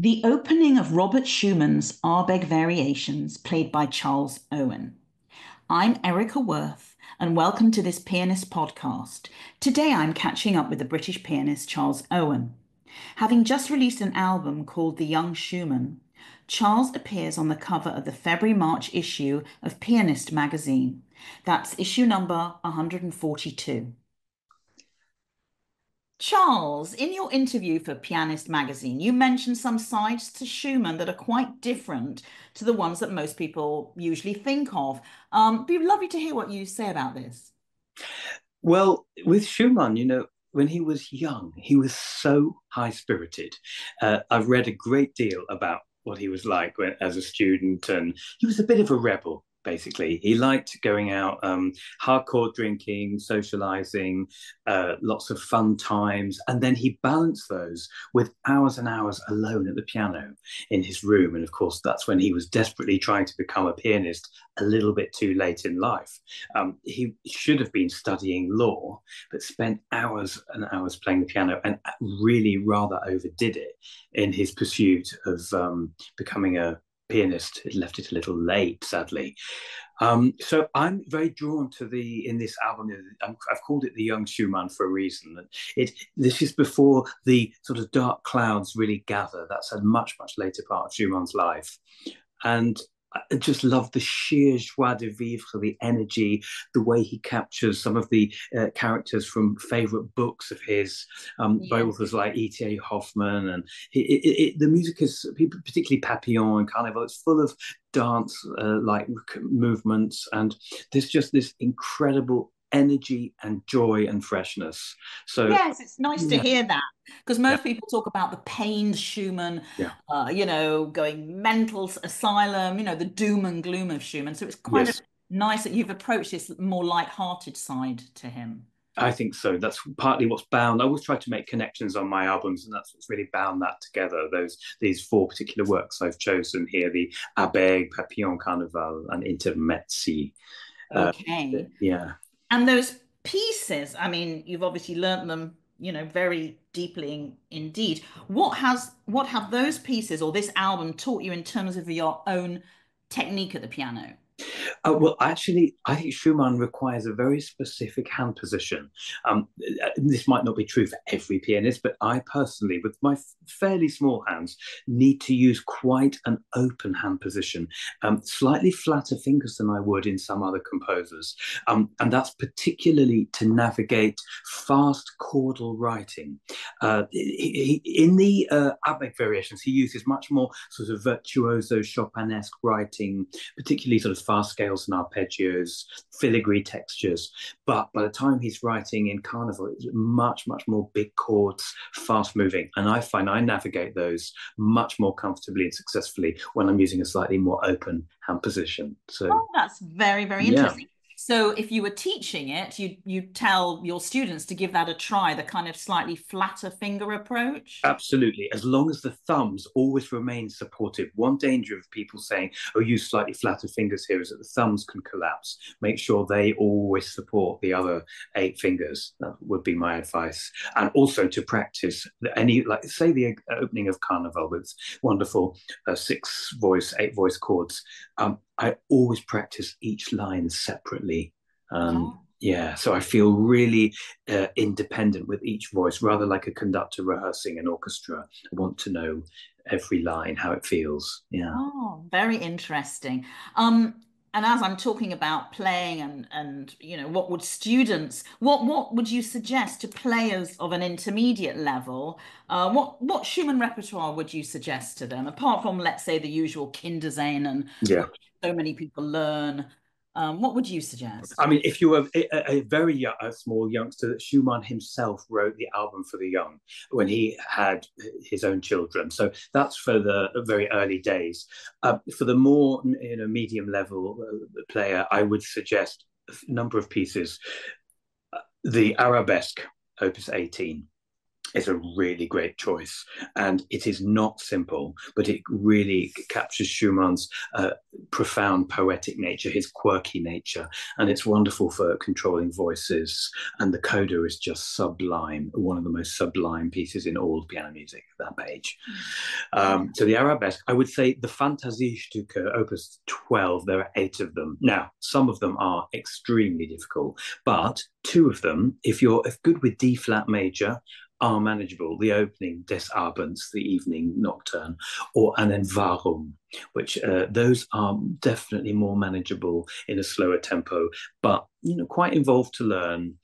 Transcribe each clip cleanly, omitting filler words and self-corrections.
The opening of Robert Schumann's Arbeg Variations, played by Charles Owen. I'm Erica Worth, and welcome to this pianist podcast. Today I'm catching up with the British pianist Charles Owen. Having just released an album called The Young Schumann, Charles appears on the cover of the February-March issue of Pianist magazine. That's issue number 142. Charles, in your interview for Pianist magazine, you mentioned some sides to Schumann that are quite different to the ones that most people usually think of. It'd be lovely to hear what you say about this. Well, with Schumann, when he was young, he was so high spirited. I've read a great deal about what he was like as a student, and he was a bit of a rebel. Basically, he liked going out, hardcore drinking, socializing, lots of fun times, and then he balanced those with hours and hours alone at the piano in his room. And of course, that's when he was desperately trying to become a pianist a little bit too late in life. He should have been studying law, but spent hours and hours playing the piano and really rather overdid it in his pursuit of becoming a pianist. It left it a little late, sadly. So I'm very drawn to in this album. I've called it the Young Schumann for a reason. This is before the sort of dark clouds really gather. That's a much later part of Schumann's life, and I just love the sheer joie de vivre, the energy, the way he captures some of the characters from favorite books of his, by Yeah. authors like E.T.A. Hoffman. And the music is, particularly Papillon and Carnival, it's full of dance like movements. And there's just this incredible energy and joy and freshness. So, Yes, it's nice to yeah, hear that because yeah, most people talk about the pained Schumann, yeah. going mental asylum, the doom and gloom of Schumann. So it's kind of Yes. nice that you've approached this more light-hearted side to him. I think so. That's partly what's bound. I always try to make connections on my albums, and that's what's really bound that together. These four particular works I've chosen here: the Abeg, Papillon, Carnival, and Intermezzi. Uh, Okay. yeah. And those pieces, I mean, you've obviously learnt them, very deeply indeed. What have those pieces or this album taught you in terms of your own technique at the piano? Well, actually, I think Schumann requires a very specific hand position. This might not be true for every pianist, but I personally, with my fairly small hands, need to use quite an open hand position, slightly flatter fingers than I would in some other composers. And that's particularly to navigate fast chordal writing. In the Abegg variations, he uses much more sort of virtuoso Chopinesque writing, particularly sort of fast scales and arpeggios, filigree textures. But by the time he's writing in Carnival, it's much more big chords, fast moving. And I find I navigate those much more comfortably and successfully when I'm using a slightly more open hand position. So, Oh, that's very, very yeah. interesting. So if you were teaching it, you tell your students to give that a try, the kind of slightly flatter finger approach. Absolutely. As long as the thumbs always remain supportive. One danger of people saying, oh, use slightly flatter fingers here is that the thumbs can collapse. Make sure they always support the other eight fingers. That would be my advice. And also to practice any, like, say, the opening of Carnival with wonderful six voice, eight voice chords. I always practice each line separately. Oh. Yeah, so I feel really independent with each voice, rather like a conductor rehearsing an orchestra. I want to know every line, how it feels. Yeah. Oh, very interesting. Um, and as I'm talking about playing and what would what would you suggest to players of an intermediate level? What Schumann repertoire would you suggest to them, apart from, let's say, the usual Kindersehen, Yeah. which so many people learn? What would you suggest? I mean, if you were a very young, a small youngster, Schumann himself wrote the album for the young when he had his own children. So that's for the very early days. For the more medium level player, I would suggest a number of pieces. The Arabesque, Opus 18. It's a really great choice, and it is not simple, but it really captures Schumann's profound poetic nature, his quirky nature, and it's wonderful for controlling voices. And the coda is just sublime, one of the most sublime pieces in all piano music. That page. So the arabesque, I would say the Fantasiestücke, Opus 12. There are 8 of them. Now, some of them are extremely difficult, but 2 of them, if you're good with D flat major, are manageable. The opening, Des Abends, the evening nocturne, and then Warum, which those are definitely more manageable in a slower tempo, but quite involved to learn.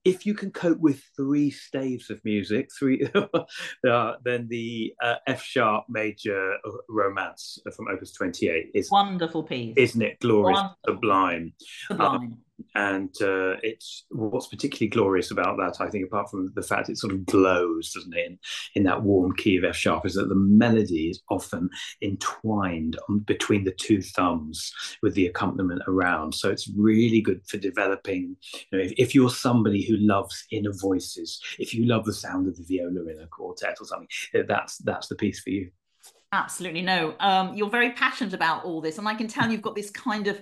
If you can cope with 3 staves of music, then the F sharp major romance from Opus 28 is wonderful piece, isn't it glorious, wonderful. sublime? Sublime. And it's what's particularly glorious about that, I think, apart from the fact it sort of glows, doesn't it, in that warm key of F sharp, is that the melody is often entwined between the 2 thumbs with the accompaniment around. So it's really good for developing. If you're somebody who loves inner voices, if you love the sound of the viola in a quartet or something, that's the piece for you. Absolutely. No, you're very passionate about all this, and I can tell you've got this kind of,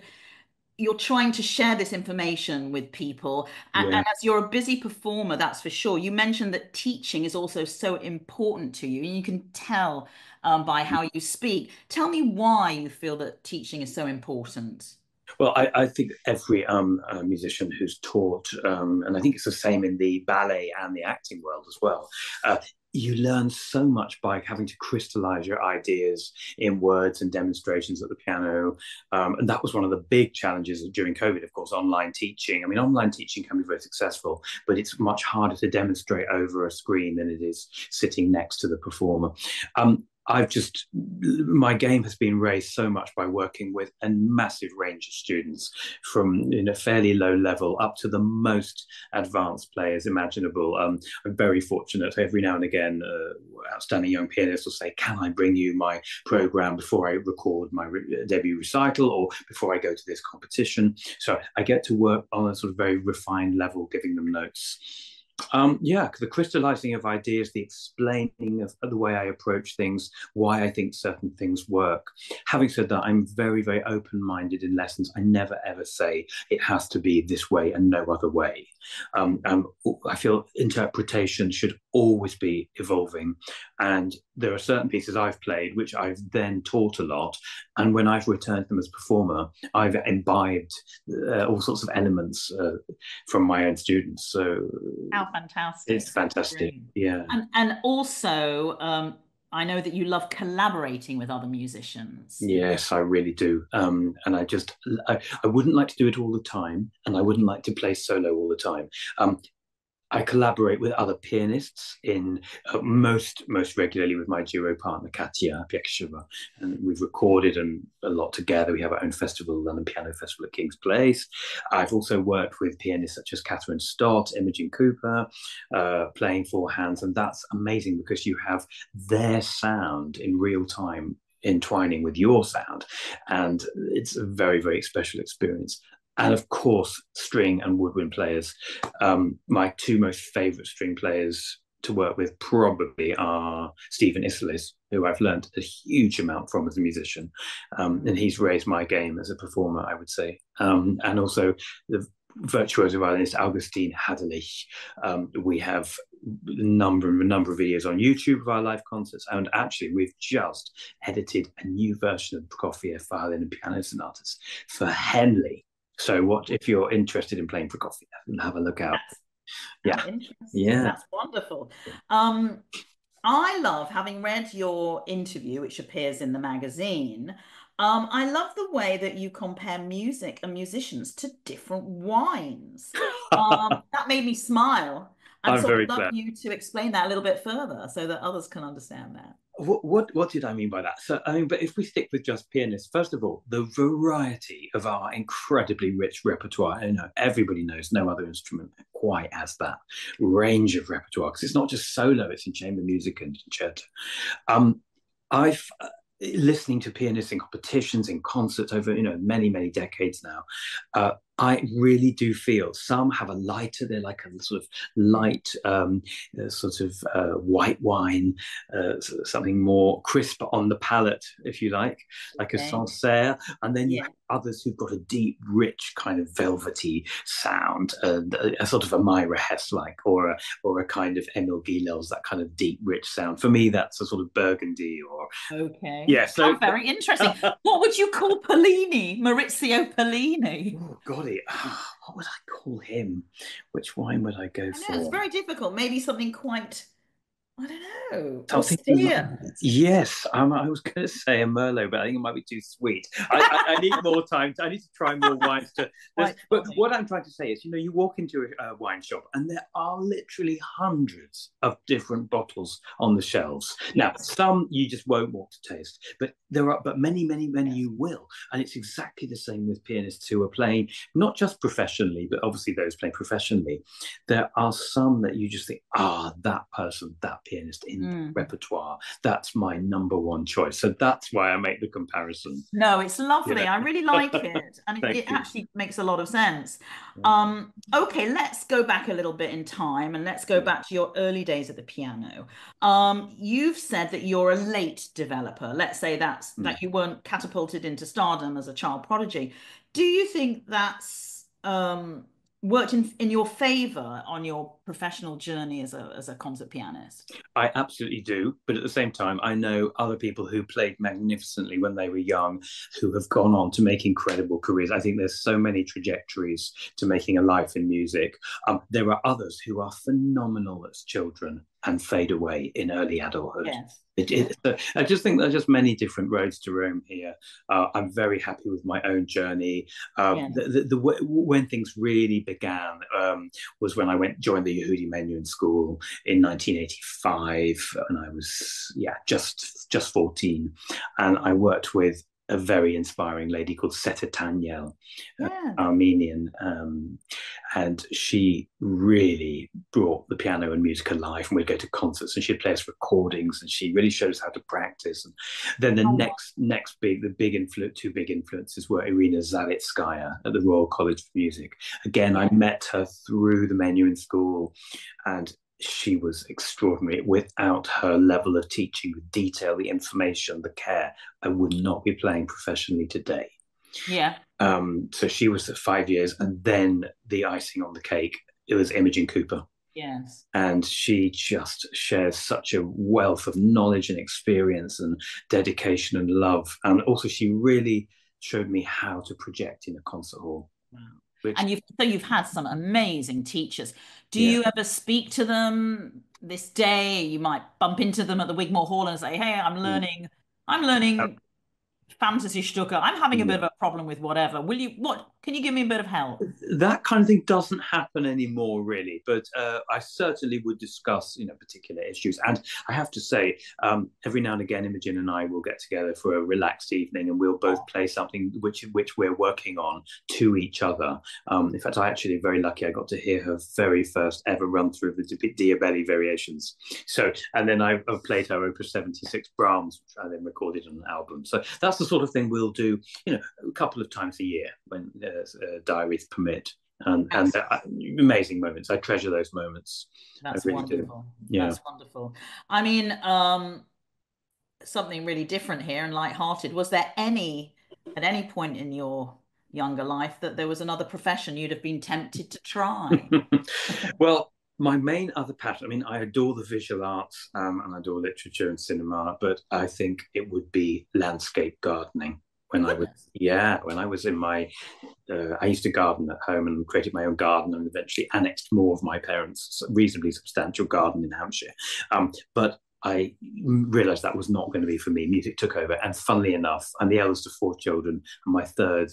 you're trying to share this information with people. And as you're a busy performer, that's for sure. You mentioned that teaching is also so important to you, and you can tell by how you speak. Tell me why you feel that teaching is so important. Well, I think every musician who's taught, and I think it's the same in the ballet and the acting world as well, you learn so much by having to crystallize your ideas in words and demonstrations at the piano. And that was one of the big challenges during COVID, of course, online teaching. I mean, online teaching can be very successful, but it's much harder to demonstrate over a screen than it is sitting next to the performer. My game has been raised so much by working with a massive range of students, from fairly low level up to the most advanced players imaginable. I'm very fortunate. Every now and again, outstanding young pianists will say, "Can I bring you my program before I record my debut recital or before I go to this competition?" So I get to work on a sort of very refined level, giving them notes. The crystallizing of ideas, the explaining of the way I approach things, why I think certain things work. Having said that, I'm very, very open-minded in lessons. I never ever say it has to be this way and no other way. I feel interpretation should always be evolving. And there are certain pieces I've played which I've then taught a lot. And when I've returned them as a performer, I've imbibed all sorts of elements from my own students. So how fantastic. It's fantastic. Brilliant. Yeah. And also, I know that you love collaborating with other musicians. Yes, I really do. And I wouldn't like to do it all the time, and I wouldn't like to play solo all the time. I collaborate with other pianists in most regularly with my duo partner Katya Pieksheva, and we've recorded a lot together. We have our own festival, London Piano Festival at King's Place. I've also worked with pianists such as Catherine Stott, Imogen Cooper, playing 4 hands, and that's amazing because you have their sound in real time entwining with your sound, and it's a very, very special experience. And of course, string and woodwind players. My 2 most favorite string players to work with probably are Stephen Isserlis, who I've learned a huge amount from as a musician. And he's raised my game as a performer, I would say. And also the virtuoso violinist Augustin Haderlich. We have a number of videos on YouTube of our live concerts, and actually we've just edited a new version of Prokofiev violin and piano sonatas for Henley. So what if you're interested in playing Prokofiev, have a look out. That's interesting. That's wonderful. I love, having read your interview, which appears in the magazine, I love the way that you compare music and musicians to different wines. That made me smile. And so I'd love you to explain that a little bit further so that others can understand that. What did I mean by that? So, I mean, but if we stick with just pianists, first of all, the variety of our incredibly rich repertoire. Everybody knows no other instrument quite has that range of repertoire, because it's not just solo; it's in chamber music and concerto. I've listening to pianists in competitions, in concerts over many decades now. I really do feel some have a lighter, they're like a sort of light, sort of white wine, something more crisp on the palate, if you like a Okay. Sancerre. And then you Yeah. have others who've got a deep, rich, kind of velvety sound, and a sort of a Myra Hess like, or a kind of Emil Gilels, that kind of deep, rich sound. For me, that's a sort of Burgundy, or Okay. yeah. How very interesting. What would you call Pellini? Maurizio Pellini? Oh, got it. What would I call him? Which wine would I go I know it's for? very difficult. Maybe something quite, I don't know, Something austere. yes, I was going to say a Merlot, but I think it might be too sweet. I need more time. I need to try more wines. Quite But funny. what I'm trying to say is, you walk into a wine shop and there are literally hundreds of different bottles on the shelves. Now, Yes. some you just won't want to taste, but but many, many, many you will. And it's exactly the same with pianists who are playing, not just professionally, but obviously those playing professionally. There are some that you just think, that person, that pianist in Mm. repertoire. That's my number one choice. So that's why I make the comparison. No, it's lovely. Yeah. I really like it. And it Thank you. actually makes a lot of sense. Okay, let's go back a little bit in time and let's go back to your early days at the piano. You've said that you're a late developer. Let's say that you weren't catapulted into stardom as a child prodigy. Do you think that's worked in your favor on your professional journey as a concert pianist? I absolutely do. But at the same time, I know other people who played magnificently when they were young who have gone on to make incredible careers. I think there's so many trajectories to making a life in music. There are others who are phenomenal as children and fade away in early adulthood. Yes. Yeah. I just think there's just many different roads to Rome here. I'm very happy with my own journey. Yeah. When things really began was when I joined the Yehudi Menuhin School in 1985, and I was just 14, and I worked with a very inspiring lady called Seta Tanyel, Yeah. Armenian, and she really brought the piano and music alive. And we'd go to concerts, and she'd play us recordings, and she really showed us how to practice. And then the Oh, two big influences were Irina Zavitskaya at the Royal College of Music. Again, I yeah. met her through the Menuhin School, and she was extraordinary. Without her level of teaching, the detail, the information, the care, I would not be playing professionally today. Yeah. So she was at 5 years, and then the icing on the cake, it was Imogen Cooper. Yes. And she just shares such a wealth of knowledge and experience and dedication and love. And also, she really showed me how to project in a concert hall, Wow. which, And you've had some amazing teachers. Do yeah. you ever speak to them this day? You might bump into them at the Wigmore Hall and say, "Hey, I'm Uh, learning fantasy Stuka. I'm having a bit yeah. of a problem with whatever. Can you give me a bit of help?" That kind of thing doesn't happen anymore, really. But I certainly would discuss, particular issues. And I have to say, every now and again, Imogen and I will get together for a relaxed evening, and we'll both play something which we're working on to each other. In fact, I actually very lucky. I got to hear her very first ever run through of the Diabelli variations. So, and then I've played her Opus 76 Brahms, which I then recorded on an album. So that's the sort of thing we'll do, a couple of times a year when diaries permit. And That's amazing moments. I treasure those moments. I that's really do. wonderful. Yeah. That's wonderful. I mean, something really different here and lighthearted. Was there at any point in your younger life that there was another profession you'd have been tempted to try? Well, my main other passion, I mean, I adore the visual arts, and I adore literature and cinema, but I think it would be landscape gardening. Oh, When I was, goodness. yeah, when I was in my, I used to garden at home and created my own garden, and eventually annexed more of my parents' reasonably substantial garden in Hampshire. But I realized that was not going to be for me. Music took over. And funnily enough, I'm the eldest of four children, and my third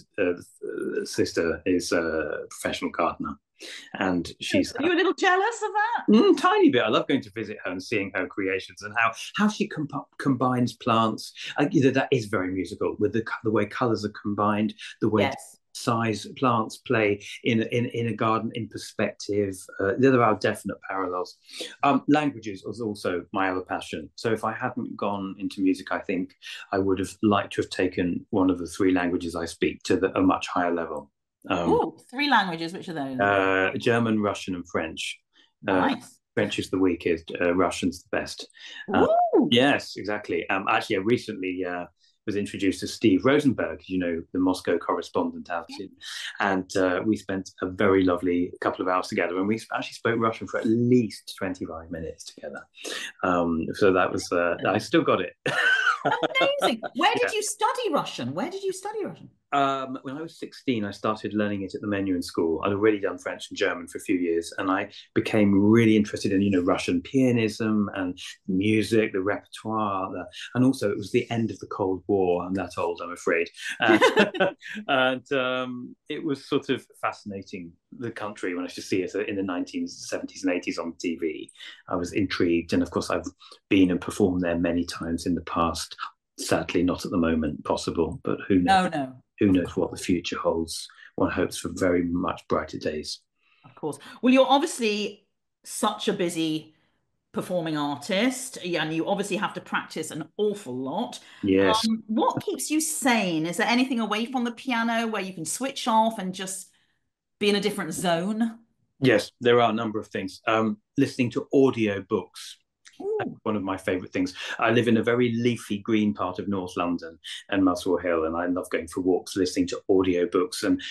sister is a professional gardener. And she's Are you a little jealous of that? tiny bit. I love going to visit her and seeing her creations, and how she combines plants. That is very musical, with the way colors are combined, the way Yes. size plants play in a garden in perspective. There are definite parallels. Languages was also my other passion. So if I hadn't gone into music, I think I would have liked to have taken one of the three languages I speak to a much higher level. Um, Oh, three languages. Which are those? German, Russian, and French. Uh, Nice. French is the weakest. Russian's the best. Uh, Ooh. yes, exactly. Actually, I recently was introduced to Steve Rosenberg, the Moscow correspondent out in, and we spent a very lovely couple of hours together, and we actually spoke Russian for at least 25 minutes together. So that was, I still got it. Amazing. Where Yeah. did you study Russian? Where did you study Russian? When I was 16, I started learning it at the Menuhin School. I'd already done French and German for a few years, and I became really interested in, Russian pianism and music, the repertoire, and also it was the end of the Cold War. I'm that old, I'm afraid, and, and it was sort of fascinating. The country when I should see it in the 1970s and 80s on TV. I was intrigued, and of course, I've been and performed there many times in the past. Sadly, not at the moment possible, but who knows? No, no. Who knows what the future holds? One hopes for very much brighter days. Of course. Well, you're obviously such a busy performing artist, and you obviously have to practice an awful lot. Yes, What keeps you sane? Is there anything away from the piano where you can switch off and just be in a different zone? yes, there are a number of things. Listening to audio books, Ooh. one of my favorite things. I live in a very leafy green part of North London and Muswell Hill, and I love going for walks, listening to audio books. And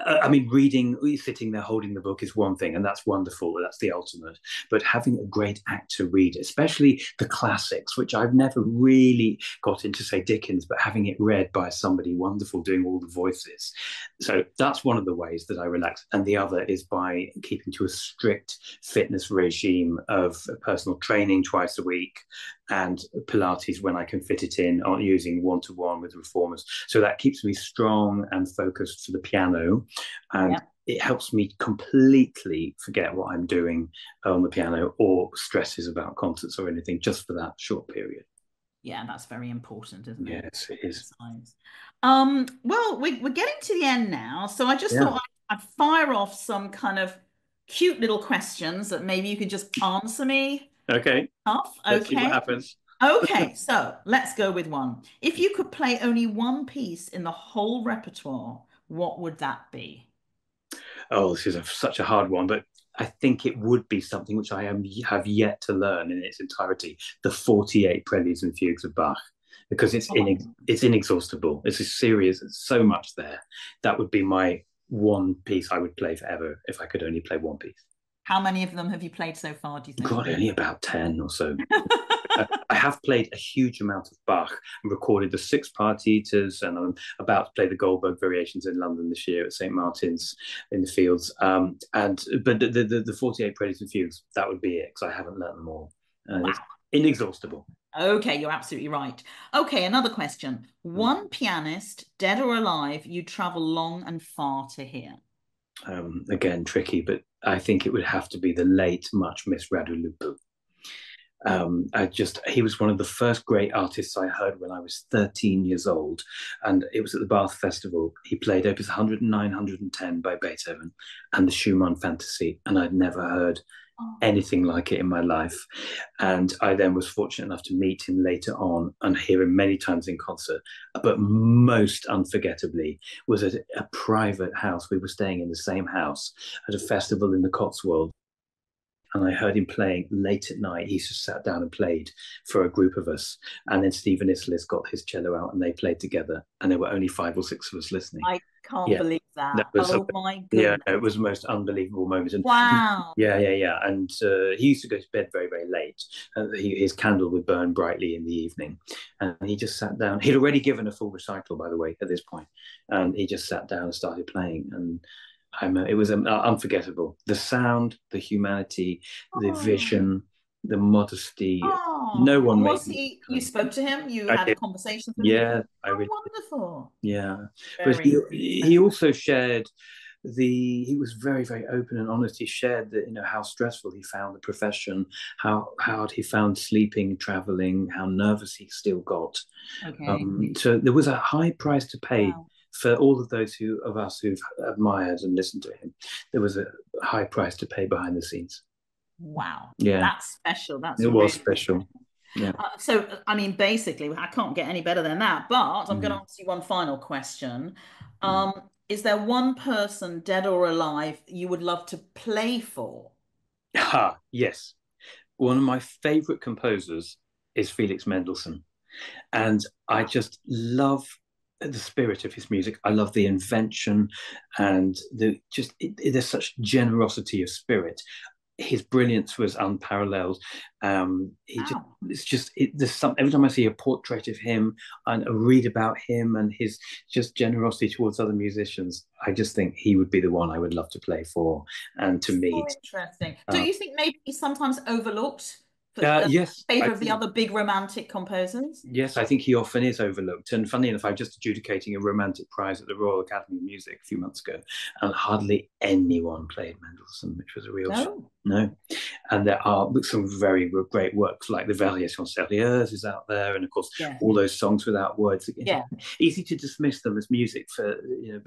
I mean, reading, sitting there holding the book is one thing, and that's wonderful. That's the ultimate. But having a great act to read, especially the classics, which I've never really got into, say, Dickens, but having it read by somebody wonderful doing all the voices. So that's one of the ways that I relax. And the other is by keeping to a strict fitness regime of personal training twice a week and Pilates when I can fit it in, on using one-to-one with reformers. So that keeps me strong and focused for the piano, and it helps me completely forget what I'm doing on the piano or stresses about concerts or anything, just for that short period. Yeah, that's very important, isn't it? Yes, it is. Well, we're getting to the end now, so I just Yeah. thought I'd fire off some kind of cute little questions that maybe you could just answer me Okay. off. Let's see what Okay. happens. Okay, so let's go with one. If you could play only one piece in the whole repertoire, what would that be? Oh, this is such a hard one, but I think it would be something which have yet to learn in its entirety: the 48 Preludes and Fugues of Bach, because Oh, it's inexhaustible. It's a series. There's so much there. That would be my one piece I would play forever if I could only play one piece. how many of them have you played so far, do you think? God, only about 10 or so. I have played a huge amount of Bach and recorded the six partitas, and I'm about to play the Goldberg Variations in London this year at St Martin's in the Fields. But the 48 Preludes and Fugues, that would be it, because I haven't learned them all. It's Wow. inexhaustible. Okay, you're absolutely right. Okay, another question. Mm. One pianist, dead or alive, you travel long and far to hear. Again, tricky, but I think it would have to be the late, much missed Radu Lupu. He was one of the first great artists I heard when I was 13 years old, and it was at the Bath Festival. He played Opus 109, 110 by Beethoven and the Schumann Fantasy, and I'd never heard Oh, anything like it in my life. And I then was fortunate enough to meet him later on and hear him many times in concert. But most unforgettably was at a private house. We were staying in the same house at a festival in the Cotswolds, and I heard him playing late at night. He just sat down and played for a group of us. And then Stephen Isserlis got his cello out and they played together. And there were only 5 or 6 of us listening. I can't Yeah, believe that that. was Oh my yeah, goodness. it was the most unbelievable moment. And Wow. yeah. And he used to go to bed very, very late. His candle would burn brightly in the evening, and he just sat down. He'd already given a full recital, by the way, at this point, and he just sat down and started playing. And it was unforgettable. The sound, the humanity, the Oh, vision, the modesty. oh. No one made Was me. he, you spoke to him, you I had a did. conversation with him? Yeah, I Oh, really. wonderful. Yeah, but Very he special. also shared he was very, very open and honest. He shared that, how stressful he found the profession, how hard he found sleeping, traveling, how nervous he still got. Okay. So there was a high price to pay Wow. for all of those of us who've admired and listened to him. There was a high price to pay behind the scenes. Wow. Yeah, That's special. That's it was really special. special. Yeah. So, I mean, basically, I can't get any better than that. But I'm going to Mm. ask you one final question. Mm. Um, Is there one person, dead or alive, you would love to play for? Yes. One of my favorite composers is Felix Mendelssohn. And I Wow. just love the spirit of his music. I love the invention and there's such generosity of spirit. His brilliance was unparalleled. He just Wow. it's just there's some every time I see a portrait of him and I read about him and his just generosity towards other musicians, I just think he would be the one I would love to play for and to So meet. interesting. Do Uh, you think maybe he's sometimes overlooked for, in yes, favor of the other big romantic composers? I think he often is overlooked. And funny enough, I was just adjudicating a romantic prize at the Royal Academy of Music a few months ago, and hardly anyone played Mendelssohn, which was a real shame. No. No, and there are some very great works like the Variations Sérieuses is out there, and of course Yeah. all those songs without words. Yeah. Easy to dismiss them as music for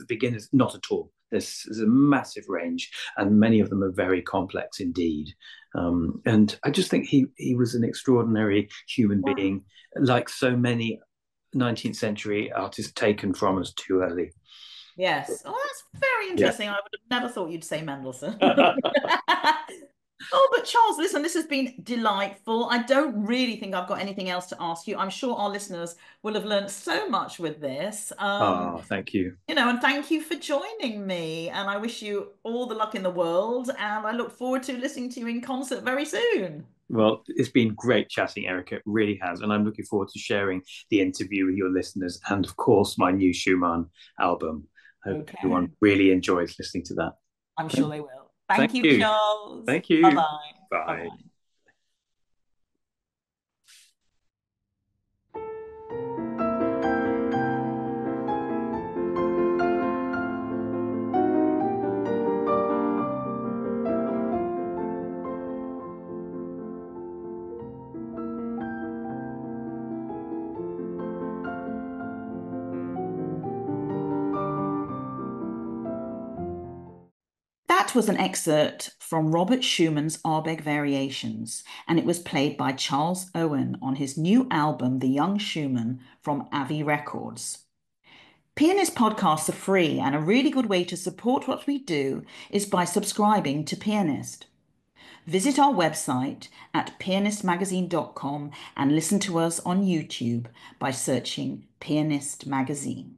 beginners. Not at all. There's a massive range, and many of them are very complex indeed. And I just think he was an extraordinary human Wow. being, like so many 19th century artists taken from us too early. Yes. Oh, that's very Yeah. interesting. I would have never thought you'd say Mendelssohn. Oh, but Charles, listen, this has been delightful. I don't really think I've got anything else to ask you. I'm sure our listeners will have learned so much with this. Oh, thank you. And thank you for joining me. And I wish you all the luck in the world. And I look forward to listening to you in concert very soon. Well, it's been great chatting, Erica. It really has. And I'm looking forward to sharing the interview with your listeners and, of course, my new Schumann album. I hope everyone Okay. really enjoys listening to that. I'm sure Thank, they will. thank Thank you, you. Charles. Thank you. Bye-bye. Bye. Bye-bye. That was an excerpt from Robert Schumann's Arbeg Variations, and it was played by Charles Owen on his new album, The Young Schumann, from Avi Records. Pianist podcasts are free, and a really good way to support what we do is by subscribing to Pianist. Visit our website at pianistmagazine.com and listen to us on YouTube by searching Pianist Magazine.